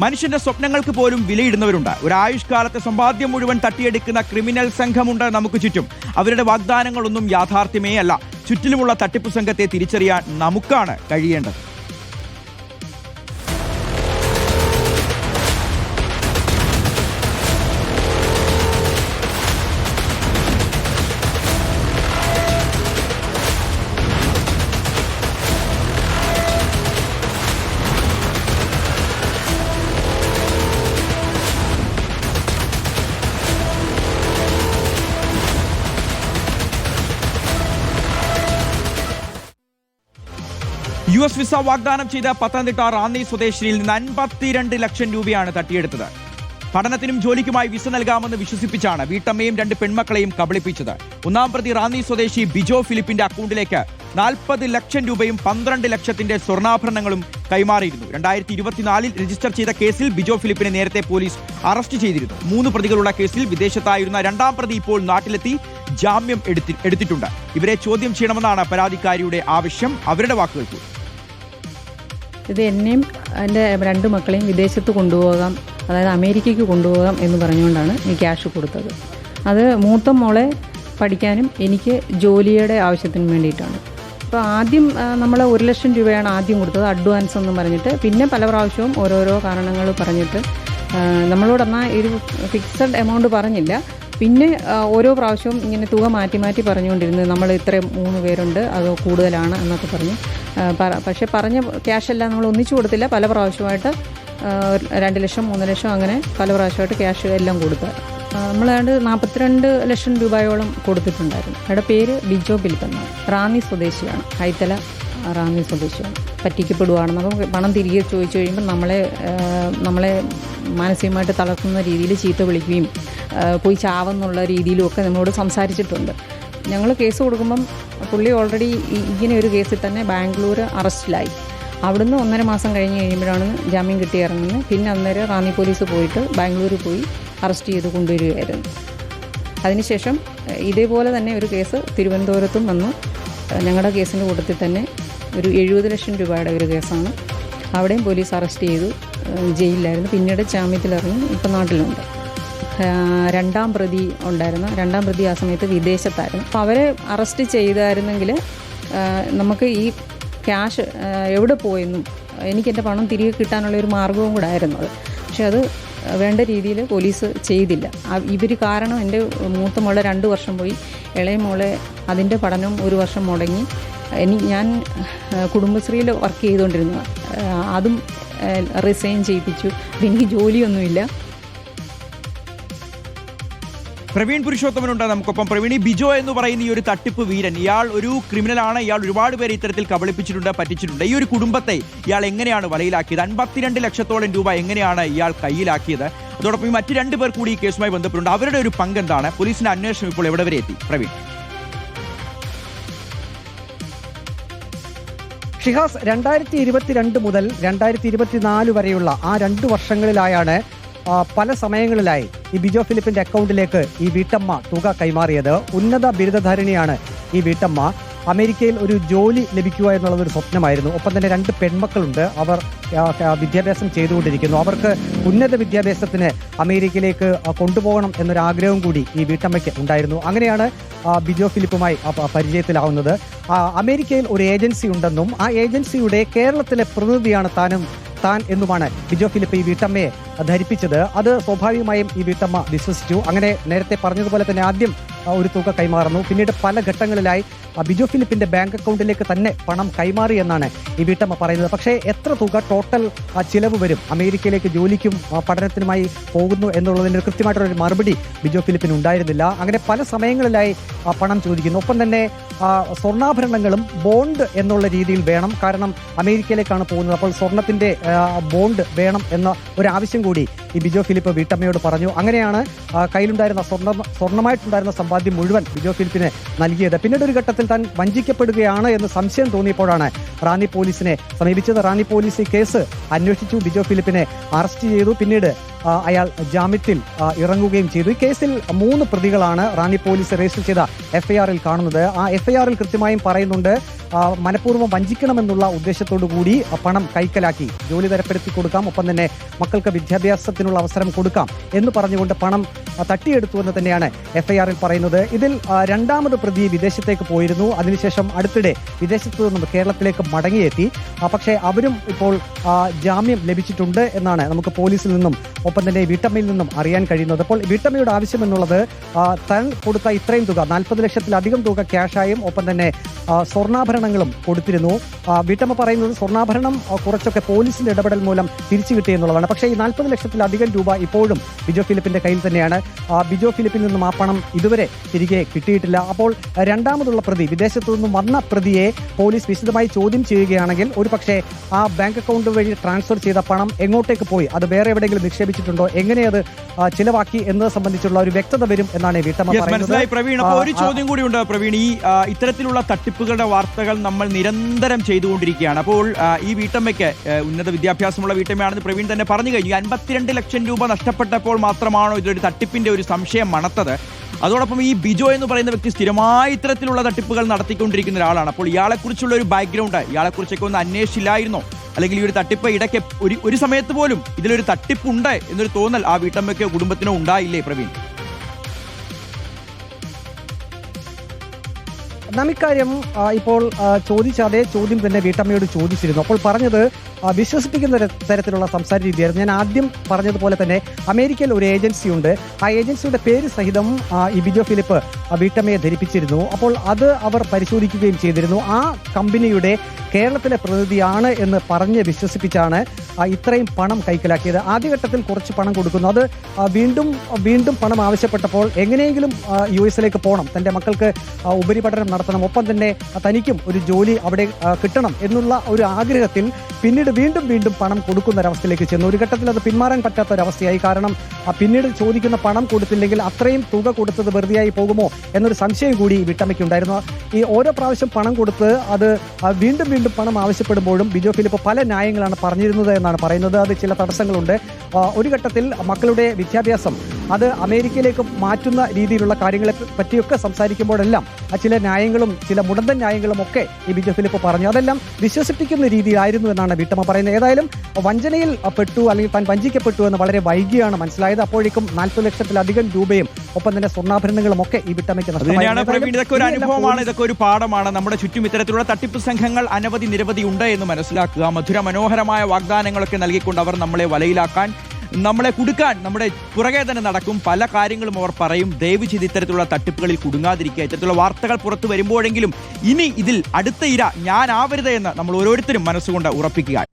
മനുഷ്യന്റെ സ്വപ്നങ്ങൾക്ക് പോലും വിലയിടുന്നവരുണ്ട്. ഒരു ആയുഷ്കാലത്തെ സമ്പാദ്യം മുഴുവൻ തട്ടിയെടുക്കുന്ന ക്രിമിനൽ സംഘമുണ്ട് നമുക്ക് ചുറ്റും. അവരുടെ വാഗ്ദാനങ്ങളൊന്നും യാഥാർത്ഥ്യമേ അല്ല. ചുറ്റിലുമുള്ള തട്ടിപ്പു സംഘത്തെ തിരിച്ചറിയാൻ നമുക്കാണ് കഴിയേണ്ടത്. US വിസ വാഗ്ദാനം ചെയ്ത പത്തനംതിട്ട റാന്നി സ്വദേശിനിയിൽ നിന്ന് 52 ലക്ഷം രൂപയാണ് തട്ടിയെടുത്തത്. പഠനത്തിനും ജോലിക്കുമായി വിസ നൽകാമെന്ന് വിശ്വസിപ്പിച്ചാണ് വീട്ടമ്മയും 2 പെൺമക്കളെയും കബളിപ്പിച്ചത്. ഒന്നാം പ്രതി റാന്നി സ്വദേശി ബിജോ ഫിലിപ്പിന്റെ അക്കൗണ്ടിലേക്ക് 40 ലക്ഷം രൂപയും 12 ലക്ഷത്തിന്റെ സ്വർണ്ണാഭരണങ്ങളും കൈമാറിയിരുന്നു. 2024 രജിസ്റ്റർ ചെയ്ത കേസിൽ ബിജോ ഫിലിപ്പിനെ നേരത്തെ പോലീസ് അറസ്റ്റ് ചെയ്തിരുന്നു. 3 പ്രതികളുള്ള കേസിൽ വിദേശത്തായിരുന്ന രണ്ടാം പ്രതി ഇപ്പോൾ നാട്ടിലെത്തി ജാമ്യം എടുത്തിട്ടുണ്ട്. ഇവരെ ചോദ്യം ചെയ്യണമെന്നാണ് പരാതിക്കാരിയുടെ ആവശ്യം. അവരുടെ വാക്കുകൾ കൂടി. ഇത് എന്നെയും എൻ്റെ 2 മക്കളെയും വിദേശത്ത് കൊണ്ടുപോകാം, അതായത് അമേരിക്കയ്ക്ക് കൊണ്ടുപോകാം എന്ന് പറഞ്ഞുകൊണ്ടാണ് ഈ ക്യാഷ് കൊടുത്തത്. അത് മൂത്ത മോളെ പഠിക്കാനും എനിക്ക് ജോലിയുടെ ആവശ്യത്തിനും വേണ്ടിയിട്ടാണ്. അപ്പോൾ ആദ്യം നമ്മൾ 1 ലക്ഷം രൂപയാണ് ആദ്യം കൊടുത്തത്, അഡ്വാൻസ് എന്ന് പറഞ്ഞിട്ട്. പിന്നെ പല പ്രാവശ്യവും ഓരോരോ കാരണങ്ങൾ പറഞ്ഞിട്ട് നമ്മളോടെന്നാൽ ഒരു ഫിക്സഡ് എമൗണ്ട് പറഞ്ഞില്ല. പിന്നെ ഓരോ പ്രാവശ്യവും ഇങ്ങനെ തുക മാറ്റി മാറ്റി പറഞ്ഞുകൊണ്ടിരുന്നത് നമ്മൾ ഇത്രയും 3 പേരുണ്ട്, അത് കൂടുതലാണ് എന്നൊക്കെ പറഞ്ഞ്. പക്ഷേ പറഞ്ഞ ക്യാഷെല്ലാം നമ്മൾ ഒന്നിച്ചു കൊടുത്തില്ല. പല പ്രാവശ്യമായിട്ട് 2 ലക്ഷം 3 ലക്ഷം അങ്ങനെ പല പ്രാവശ്യമായിട്ട് ക്യാഷ് എല്ലാം കൊടുത്തത്. നമ്മളാണ്ട് 42 ലക്ഷം രൂപയോളം കൊടുത്തിട്ടുണ്ടായിരുന്നു. അയാളുടെ പേര് ബിജോ ഫിലിപ്പ് എന്നാണ്. റാന്നി സ്വദേശിയാണ്, ഹൈത്തല റാന്നി സ്വദേശിയാണ്. പറ്റിക്കപ്പെടുകയാണെന്ന് അപ്പം പണം തിരികെ ചോദിച്ചു കഴിയുമ്പോൾ നമ്മളെ മാനസികമായിട്ട് തളർത്തുന്ന രീതിയിൽ ചീത്ത വിളിക്കുകയും പോയി ചാവെന്നുള്ള രീതിയിലുമൊക്കെ നമ്മളോട് സംസാരിച്ചിട്ടുണ്ട്. ഞങ്ങൾ കേസ് കൊടുക്കുമ്പം പുള്ളി ഓൾറെഡി ഇങ്ങനെ ഒരു കേസിൽ തന്നെ ബാംഗ്ലൂർ അറസ്റ്റിലായി. അവിടുന്ന് 1.5 മാസം കഴിഞ്ഞ് കഴിയുമ്പോഴാണ് ജാമ്യം കിട്ടി ഇറങ്ങുന്നത്. പിന്നെ അന്നേരം റാന്നി പോലീസ് പോയിട്ട് ബാംഗ്ലൂരിൽ പോയി അറസ്റ്റ് ചെയ്ത് കൊണ്ടുവരികയായിരുന്നു. അതിനുശേഷം ഇതേപോലെ തന്നെ ഒരു കേസ് തിരുവനന്തപുരത്തും വന്നു. ഞങ്ങളുടെ കേസിൻ്റെ കൂട്ടത്തിൽ തന്നെ ഒരു 70 ലക്ഷം രൂപയുടെ ഒരു കേസാണ്. അവിടെയും പോലീസ് അറസ്റ്റ് ചെയ്തു, ജയിലിലായിരുന്നു. പിന്നീട് ജാമ്യത്തിലിറങ്ങി ഇപ്പം നാട്ടിലുണ്ട്. രണ്ടാം പ്രതി ഉണ്ടായിരുന്നു. രണ്ടാം പ്രതി ആ സമയത്ത് വിദേശത്തായിരുന്നു. അപ്പോൾ അവരെ അറസ്റ്റ് ചെയ്തായിരുന്നെങ്കിൽ നമുക്ക് ഈ ക്യാഷ് എവിടെ പോയെന്നും എനിക്കെൻ്റെ പണം തിരികെ കിട്ടാനുള്ള ഒരു മാർഗവും കൂടെ ആയിരുന്നു അത്. പക്ഷെ അത് വേണ്ട രീതിയിൽ പോലീസ് ചെയ്തില്ല. ഇവർ കാരണം എൻ്റെ മൂത്ത മോളെ 2 വർഷം പോയി, ഇളയ മോളെ അതിൻ്റെ പഠനം 1 വർഷം മുടങ്ങി. ഞാൻ കുടുംബശ്രീയിൽ വർക്ക് ചെയ്തുകൊണ്ടിരുന്നു, അതും റിസൈൻ ചെയ്യിപ്പിച്ചു. എനിക്ക് ജോലിയൊന്നുമില്ല. പ്രവീൺ പുരുഷോത്തമനുണ്ട് നമുക്കൊപ്പം. പ്രവീൺ, ഈ ബിജോ എന്ന് പറയുന്ന ഈ ഒരു തട്ടിപ്പ് വീരൻ, ഇയാൾ ഒരു ക്രിമിനലാണ്. ഇയാൾ ഒരുപാട് പേരെ ഇത്തരത്തിൽ കബളിപ്പിച്ചിട്ടുണ്ട്, പറ്റിച്ചിട്ടുണ്ട്. ഈ ഒരു കുടുംബത്തെ ഇയാൾ എങ്ങനെയാണ് വലയിലാക്കിയത്? 52 ലക്ഷത്തോളം രൂപ എങ്ങനെയാണ് ഇയാൾ കയ്യിലാക്കിയത്? അതോടൊപ്പം മറ്റ് 2 പേർ കൂടി ഈ കേസുമായി ബന്ധപ്പെട്ടുണ്ട്. അവരുടെ ഒരു പങ്ക് എന്താണ്? പോലീസിന്റെ അന്വേഷണം ഇപ്പോൾ എവിടെ വരെ എത്തി? പ്രവീൺ. ഷിഹാസ്, 2022 മുതൽ 2024 വരെയുള്ള ആ 2 വർഷങ്ങളിലായാണ് പല സമയങ്ങളിലായി ഈ ബിജോ ഫിലിപ്പിന്റെ അക്കൗണ്ടിലേക്ക് ഈ വീട്ടമ്മ തുക കൈമാറിയത്. ഉന്നത ബിരുദധാരിണിയാണ് ഈ വീട്ടമ്മ. അമേരിക്കയിൽ ഒരു ജോലി ലഭിക്കുക എന്നുള്ളത് ഒരു സ്വപ്നമായിരുന്നു. ഒപ്പം തന്നെ 2 പെൺമക്കളുണ്ട്. അവർ വിദ്യാഭ്യാസം ചെയ്തുകൊണ്ടിരിക്കുന്നു. അവർക്ക് ഉന്നത വിദ്യാഭ്യാസത്തിന് അമേരിക്കയിലേക്ക് കൊണ്ടുപോകണം എന്നൊരാഗ്രഹം കൂടി ഈ വീട്ടമ്മയ്ക്ക് ഉണ്ടായിരുന്നു. അങ്ങനെയാണ് ബിജോ ഫിലിപ്പുമായി പരിചയത്തിലാവുന്നത്. അമേരിക്കയിൽ ഒരു ഏജൻസി ഉണ്ടെന്നും ആ ഏജൻസിയുടെ കേരളത്തിലെ പ്രതിനിധിയാണ് താൻ എന്നുമാണ് ബിജോ ഫിലിപ്പ് ഈ വീട്ടമ്മയെ ധരിപ്പിച്ചത്. അത് സ്വാഭാവികമായും ഈ വീട്ടമ്മ വിശ്വസിച്ചു. അങ്ങനെ നേരത്തെ പറഞ്ഞതുപോലെ തന്നെ ആദ്യം ഒരു തുക കൈമാറുന്നു. പിന്നീട് പല ഘട്ടങ്ങളിലായി ബിജോ ഫിലിപ്പിന്റെ ബാങ്ക് അക്കൗണ്ടിലേക്ക് തന്നെ പണം കൈമാറി എന്നാണ് ഈ വീട്ടമ്മ പറയുന്നത്. പക്ഷേ എത്ര തുക ടോട്ടൽ ചിലവ് വരും, അമേരിക്കയിലേക്ക് ജോലിക്കും പഠനത്തിനുമായി പോകുന്നു എന്നുള്ളതിന് കൃത്യമായിട്ടുള്ളൊരു മറുപടി ബിജോ ഫിലിപ്പിന് ഉണ്ടായിരുന്നില്ല. അങ്ങനെ പല സമയങ്ങളിലായി പണം ചോദിക്കുന്നു. ഒപ്പം തന്നെ സ്വർണ്ണാഭരണങ്ങളും ബോണ്ട് എന്നുള്ള രീതിയിൽ വേണം, കാരണം അമേരിക്കയിലേക്കാണ് പോകുന്നത്. അപ്പോൾ സ്വർണത്തിന്റെ ബോണ്ട് വേണം എന്ന ഒരു ആവശ്യം കൂടി ഈ ബിജോ ഫിലിപ്പ് വീട്ടമ്മയോട് പറഞ്ഞു. അങ്ങനെയാണ് കയ്യിലുണ്ടായിരുന്ന സ്വർണ്ണമായിട്ടുണ്ടായിരുന്ന സമ്പാദ്യം മുഴുവൻ ബിജോ ഫിലിപ്പിന് നൽകിയത്. പിന്നീട് ഒരു ഘട്ടത്തിൽ താൻ വഞ്ചിക്കപ്പെടുകയാണ് എന്ന് സംശയം തോന്നിയപ്പോഴാണ് റാന്നി പോലീസിനെ സമീപിച്ചത്. റാന്നി പോലീസ് ഈ കേസ് അന്വേഷിച്ചു, ബിജോ ഫിലിപ്പിനെ അറസ്റ്റ് ചെയ്തു. പിന്നീട് അയാൾ ജാമ്യത്തിൽ ഇറങ്ങുകയും ചെയ്തു. ഈ കേസിൽ 3 പ്രതികളാണ് റാന്നി പോലീസ് രജിസ്റ്റർ ചെയ്ത FIR കാണുന്നത്. ആ FIR കൃത്യമായും പറയുന്നുണ്ട് മനഃപൂർവ്വം വഞ്ചിക്കണമെന്നുള്ള ഉദ്ദേശത്തോടു കൂടി പണം കൈക്കലാക്കി ജോലി തരപ്പെടുത്തി കൊടുക്കാം, ഒപ്പം തന്നെ മക്കൾക്ക് വിദ്യാഭ്യാസത്തിനുള്ള അവസരം കൊടുക്കാം എന്ന് പറഞ്ഞുകൊണ്ട് പണം തട്ടിയെടുത്തു എന്ന് തന്നെയാണ് എഫ്ഐആറിൽ പറയുന്നത്. ഇതിൽ രണ്ടാമത് പ്രതി വിദേശത്തേക്ക് പോയിരുന്നു. അതിനുശേഷം അടുത്തിടെ വിദേശത്തു നിന്നും കേരളത്തിലേക്ക് മടങ്ങിയെത്തി. പക്ഷേ അവരും ഇപ്പോൾ ജാമ്യം ലഭിച്ചിട്ടുണ്ട് എന്നാണ് നമുക്ക് പോലീസിൽ നിന്നും ഒപ്പം തന്നെ വീട്ടമ്മയിൽ നിന്നും അറിയാൻ കഴിയുന്നത്. അപ്പോൾ വീട്ടമ്മയുടെ ആവശ്യം എന്നുള്ളത് താൻ കൊടുത്ത ഇത്രയും തുക 40 ലക്ഷത്തിലധികം തുക ക്യാഷായും ഒപ്പം തന്നെ സ്വർണ്ണാഭരണങ്ങളും കൊടുത്തിരുന്നു. വീട്ടമ്മ പറയുന്നത് സ്വർണ്ണാഭരണം കുറച്ചൊക്കെ പോലീസിന്റെ ഇടപെടൽ മൂലം തിരിച്ചു കിട്ടിയെന്നുള്ളതാണ്. പക്ഷേ ഈ 40 ലക്ഷത്തിലധികം രൂപ ഇപ്പോഴും ബിജോ ഫിലിപ്പിന്റെ കയ്യിൽ തന്നെയാണ്. ബിജോ ഫിലിപ്പിൽ നിന്നും ആ പണം ഇതുവരെ തിരികെ കിട്ടിയിട്ടില്ല. അപ്പോൾ രണ്ടാമതുള്ള പ്രതി, വിദേശത്തു നിന്നും വന്ന പ്രതിയെ പോലീസ് വിശദമായി ചോദ്യം ചെയ്യുകയാണെങ്കിൽ ഒരുപക്ഷെ ആ ബാങ്ക് അക്കൗണ്ട് വഴി ട്രാൻസ്ഫർ ചെയ്ത പണം എങ്ങോട്ടേക്ക് പോയി, അത് വേറെ എവിടെയെങ്കിലും നിക്ഷേപിച്ചിട്ടുണ്ടോ, എങ്ങനെ അത് ചിലവാക്കി എന്നത് സംബന്ധിച്ചുള്ള ഒരു വ്യക്തത വരും എന്നാണ് വീട്ടമ്മ പറയുന്നത്. പ്രവീൺ, അപ്പോൾ ഒരു ചോദ്യം കൂടിയുണ്ട് പ്രവീൺ. ഈ ഇത്തരത്തിലുള്ള തട്ടിപ്പുകളുടെ വാർത്തകൾ നമ്മൾ നിരന്തരം ചെയ്തുകൊണ്ടിരിക്കുകയാണ്. അപ്പോൾ ഈ വീട്ടമ്മയ്ക്ക് ഉന്നത വിദ്യാഭ്യാസമുള്ള വീട്ടമ്മയാണെന്ന് പ്രവീൺ തന്നെ പറഞ്ഞു കഴിഞ്ഞു. 52 ലക്ഷം രൂപ നഷ്ടപ്പെട്ടപ്പോൾ മാത്രമാണോ ഇതൊരു തട്ടിപ്പിന്റെ ഒരു സംശയം മണത്തത്? അതോടൊപ്പം ഈ ബിജോ എന്ന് പറയുന്ന വ്യക്തി സ്ഥിരമായി ഇത്തരത്തിലുള്ള തട്ടിപ്പുകൾ നടത്തിക്കൊണ്ടിരിക്കുന്ന ഒരാളാണ്. അപ്പോൾ ഇയാളെക്കുറിച്ചുള്ള ഒരു ബാക്ക്ഗ്രൗണ്ട്, ഇയാളെക്കുറിച്ചൊക്കെ ഒന്ന് അന്വേഷിച്ചില്ലായിരുന്നോ? അല്ലെങ്കിൽ ഈ ഒരു തട്ടിപ്പ് ഇടയ്ക്ക് ഒരു സമയത്ത് പോലും ഇതിലൊരു തട്ടിപ്പുണ്ട് എന്നൊരു തോന്നൽ ആ വീട്ടമ്മയ്ക്കോ കുടുംബത്തിനോ ഉണ്ടായില്ലേ പ്രവീൺ? നാം ഇക്കാര്യം ഇപ്പോൾ ചോദിച്ച അതേ ചോദ്യം തന്നെ വീട്ടമ്മയോട് ചോദിച്ചിരുന്നു. അപ്പോൾ പറഞ്ഞത് വിശ്വസിപ്പിക്കുന്ന തരത്തിലുള്ള സംസാര രീതിയായിരുന്നു. ഞാൻ ആദ്യം പറഞ്ഞതുപോലെ തന്നെ അമേരിക്കയിൽ ഒരു ഏജൻസി ഉണ്ട്. ആ ഏജൻസിയുടെ പേര് സഹിതം ഈ ബിജോ ഫിലിപ്പ് വീട്ടമ്മയെ ധരിപ്പിച്ചിരുന്നു. അപ്പോൾ അത് അവർ പരിശോധിക്കുകയും ചെയ്തിരുന്നു. ആ കമ്പനിയുടെ കേരളത്തിലെ പ്രതിനിധിയാണ് എന്ന് പറഞ്ഞ് വിശ്വസിപ്പിച്ചാണ് ഇത്രയും പണം കൈക്കലാക്കിയത്. ആദ്യഘട്ടത്തിൽ കുറച്ച് പണം കൊടുക്കുന്നു. അത് വീണ്ടും പണം ആവശ്യപ്പെട്ടപ്പോൾ എങ്ങനെയെങ്കിലും US പോകണം, തൻ്റെ മക്കൾക്ക് ഉപരിപഠനം നടത്തണം, ഒപ്പം തന്നെ തനിക്കും ഒരു ജോലി അവിടെ കിട്ടണം എന്നുള്ള ഒരു ആഗ്രഹത്തിൽ പിന്നീട് വീണ്ടും പണം കൊടുക്കുന്ന ഒരവസ്ഥയിലേക്ക് ചെന്നു. ഒരു ഘട്ടത്തിൽ അത് പിന്മാറാൻ പറ്റാത്ത ഒരവസ്ഥയായി. കാരണം പിന്നീട് ചോദിക്കുന്ന പണം കൊടുത്തില്ലെങ്കിൽ അത്രയും തുക കൊടുത്തത് വെറുതെയായി പോകുമോ എന്നൊരു സംശയം കൂടി വീട്ടമ്മയ്ക്കുണ്ടായിരുന്നു. ഈ ഓരോ പ്രാവശ്യം പണം കൊടുത്ത് അത് വീണ്ടും പണം ആവശ്യപ്പെടുമ്പോഴും ബിജോ ഫിലിപ്പ് പല ന്യായങ്ങളാണ് പറഞ്ഞിരുന്നത് എന്നാണ് പറയുന്നത്. അത് ചില തടസ്സങ്ങളുണ്ട്. ഒരു ഘട്ടത്തിൽ മക്കളുടെ വിദ്യാഭ്യാസം അത് അമേരിക്കയിലേക്ക് മാറ്റുന്ന രീതിയിലുള്ള കാര്യങ്ങളെ പറ്റിയൊക്കെ സംസാരിക്കുമ്പോഴെല്ലാം ചില ന്യായങ്ങളും ചില മുടന്തൻ ന്യായങ്ങളും ഒക്കെ ഈ ബിജോ ഫിലിപ്പ് പറഞ്ഞു. അതെല്ലാം വിശ്വസിപ്പിക്കുന്ന രീതിയിലായിരുന്നു എന്നാണ് വീട്ടമ്മ പറയുന്നത്. ഏതായാലും വഞ്ചനയിൽ പെട്ടു അല്ലെങ്കിൽ താൻ വഞ്ചിക്കപ്പെട്ടു എന്ന് വളരെ വൈകിയാണ് മനസ്സിലായത്. അപ്പോഴേക്കും 40 ലക്ഷത്തിലധികം രൂപയും ഒപ്പം തന്നെ സ്വർണ്ണാഭരണങ്ങളും ഒക്കെ ഈ വീട്ടമ്മയ്ക്ക് നഷ്ടമായി. ഇതൊക്കെ ഒരു അനുഭവമാണ്, ഇതൊക്കെ ഒരു പാഠമാണ്. നമ്മുടെ ചുറ്റും ഇത്തരത്തിലുള്ള തട്ടിപ്പ് സംഘങ്ങൾ നിരവധി ഉണ്ട് എന്ന് മനസ്സിലാക്കുക. മധുര മനോഹരമായ വാഗ്ദാനങ്ങളൊക്കെ നൽകിക്കൊണ്ട് അവർ നമ്മളെ വലയിലാക്കാൻ, നമ്മളെ കുടുക്കാൻ നമ്മുടെ പുറകെ തന്നെ നടക്കും. പല കാര്യങ്ങളും അവർ പറയും. ദയവ് ചെയ്ത് ഇത്തരത്തിലുള്ള തട്ടിപ്പുകളിൽ കുടുങ്ങാതിരിക്കുക. ഇത്തരത്തിലുള്ള വാർത്തകൾ പുറത്തു വരുമ്പോഴെങ്കിലും ഇനി ഇതിൽ അടുത്ത ഇര ഞാനാവരുത് എന്ന് നമ്മൾ ഓരോരുത്തരും മനസ്സുകൊണ്ട് ഉറപ്പിക്കുക.